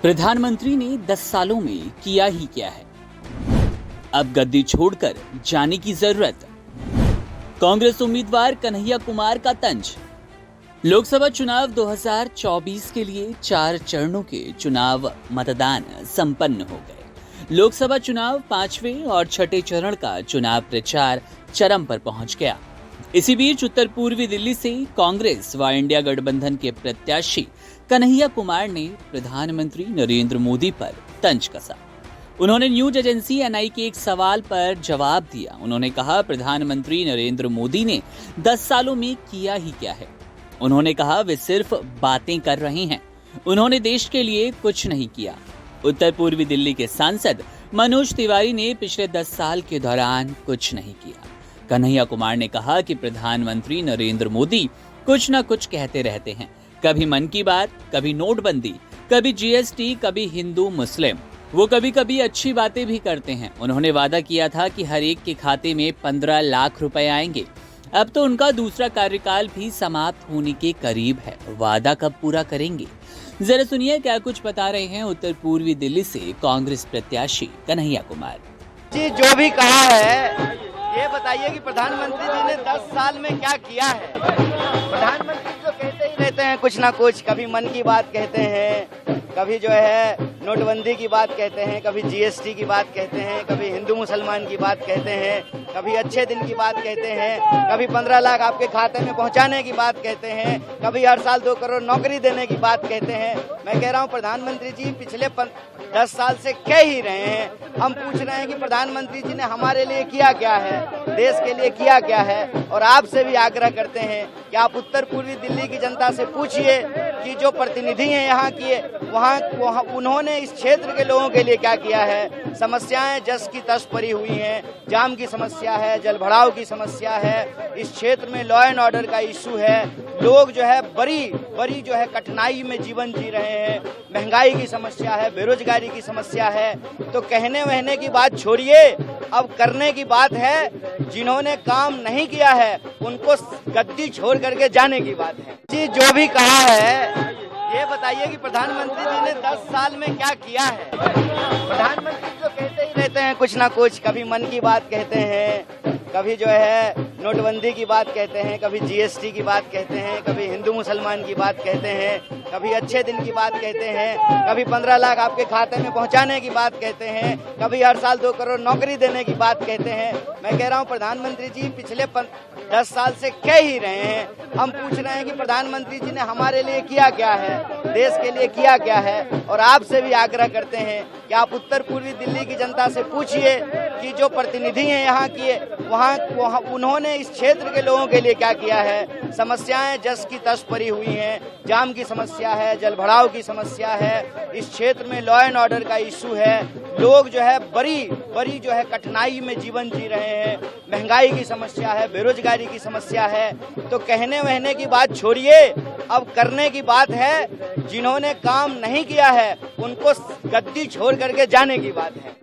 प्रधानमंत्री ने 10 सालों में किया ही क्या है। अब गद्दी छोड़कर जाने की जरूरत। कांग्रेस उम्मीदवार कन्हैया कुमार का तंज। लोकसभा चुनाव 2024 के लिए 4 चरणों के चुनाव मतदान संपन्न हो गए। लोकसभा चुनाव 5वें और 6ठे चरण का चुनाव प्रचार चरम पर पहुंच गया। इसी बीच उत्तर पूर्वी दिल्ली से कांग्रेस व इंडिया गठबंधन के प्रत्याशी कन्हैया कुमार ने प्रधानमंत्री नरेंद्र मोदी पर तंज कसा। उन्होंने न्यूज एजेंसी एनआई के एक सवाल पर जवाब दिया। उन्होंने कहा, प्रधानमंत्री नरेंद्र मोदी ने 10 सालों में किया ही क्या है। उन्होंने कहा, वे सिर्फ बातें कर रहे हैं, उन्होंने देश के लिए कुछ नहीं किया। उत्तर पूर्वी दिल्ली के सांसद मनोज तिवारी ने पिछले 10 साल के दौरान कुछ नहीं किया। कन्हैया कुमार ने कहा कि प्रधानमंत्री नरेंद्र मोदी कुछ न कुछ कहते रहते हैं, कभी मन की बात, कभी नोटबंदी, कभी जीएसटी, कभी हिंदू मुस्लिम। वो कभी कभी अच्छी बातें भी करते हैं। उन्होंने वादा किया था कि हर एक के खाते में 15 लाख रुपए आएंगे। अब तो उनका दूसरा कार्यकाल भी समाप्त होने के करीब है। वादा कब पूरा करेंगे? जरा सुनिए क्या कुछ बता रहे हैं उत्तर पूर्वी दिल्ली से कांग्रेस प्रत्याशी कन्हैया कुमार जी। जो भी कहा है ये बताइए कि प्रधानमंत्री जी ने 10 साल में क्या किया है। प्रधानमंत्री तो कहते ही रहते हैं कुछ ना कुछ, कभी मन की बात कहते हैं, कभी जो है नोटबंदी की बात कहते हैं, कभी जीएसटी की बात कहते हैं, कभी हिंदू मुसलमान की बात कहते हैं, कभी अच्छे दिन की बात कहते हैं, कभी 15 लाख आपके खाते में पहुंचाने की बात कहते हैं, कभी हर साल 2 करोड़ नौकरी देने की बात कहते हैं। मैं कह रहा हूं प्रधानमंत्री जी पिछले 10 साल से कह ही रहे हैं। हम पूछ रहे हैं कि प्रधानमंत्री जी ने हमारे लिए किया क्या है, देश के लिए किया क्या है। और आपसे भी आग्रह करते हैं कि आप उत्तर पूर्वी दिल्ली की जनता से पूछिए कि जो प्रतिनिधि हैं यहाँ की, वहाँ उन्होंने इस क्षेत्र के लोगों के लिए क्या किया है। समस्याएं जस की तस पड़ी हुई हैं, जाम की समस्या है, जल भराव की समस्या है, इस क्षेत्र में लॉ एंड ऑर्डर का इशू है। लोग जो है बड़ी जो है कठिनाई में जीवन जी रहे हैं, महंगाई की समस्या है, बेरोजगारी की समस्या है। तो कहने वहने की बात छोड़िए, अब करने की बात है। जिन्होंने काम नहीं किया है उनको गद्दी छोड़ करके जाने की बात है जी। जो भी कहा है ये बताइए कि प्रधानमंत्री जी ने 10 साल में क्या किया है। प्रधानमंत्री तो कहते ही रहते हैं कुछ ना कुछ, कभी मन की बात कहते हैं, कभी जो है नोटबंदी की बात कहते हैं, कभी जीएसटी की बात कहते हैं, कभी हिंदू मुसलमान की बात कहते हैं, कभी अच्छे दिन की बात कहते हैं, कभी 15 लाख आपके खाते में पहुंचाने की बात कहते हैं, कभी हर साल 2 करोड़ नौकरी देने की बात कहते हैं। मैं कह रहा हूं प्रधानमंत्री जी पिछले 10 साल से कह ही रहे हैं। हम पूछ रहे हैं कि प्रधानमंत्री जी ने हमारे लिए किया क्या है, देश के लिए किया क्या है। और आपसे भी आग्रह करते हैं कि आप उत्तर पूर्वी दिल्ली की जनता से पूछिए कि जो प्रतिनिधि हैं यहाँ की, वहाँ उन्होंने इस क्षेत्र के लोगों के लिए क्या किया है। समस्याएं जस की तस पड़ी हुई हैं, जाम की समस्या है, जल भराव की समस्या है, इस क्षेत्र में लॉ एंड ऑर्डर का इशू है। लोग जो है बड़ी जो है कठिनाई में जीवन जी रहे हैं, महंगाई की समस्या है, बेरोजगारी की समस्या है। तो कहने वहने की बात छोड़िए, अब करने की बात है। जिन्होंने काम नहीं किया है उनको गद्दी छोड़ करके जाने की बात है।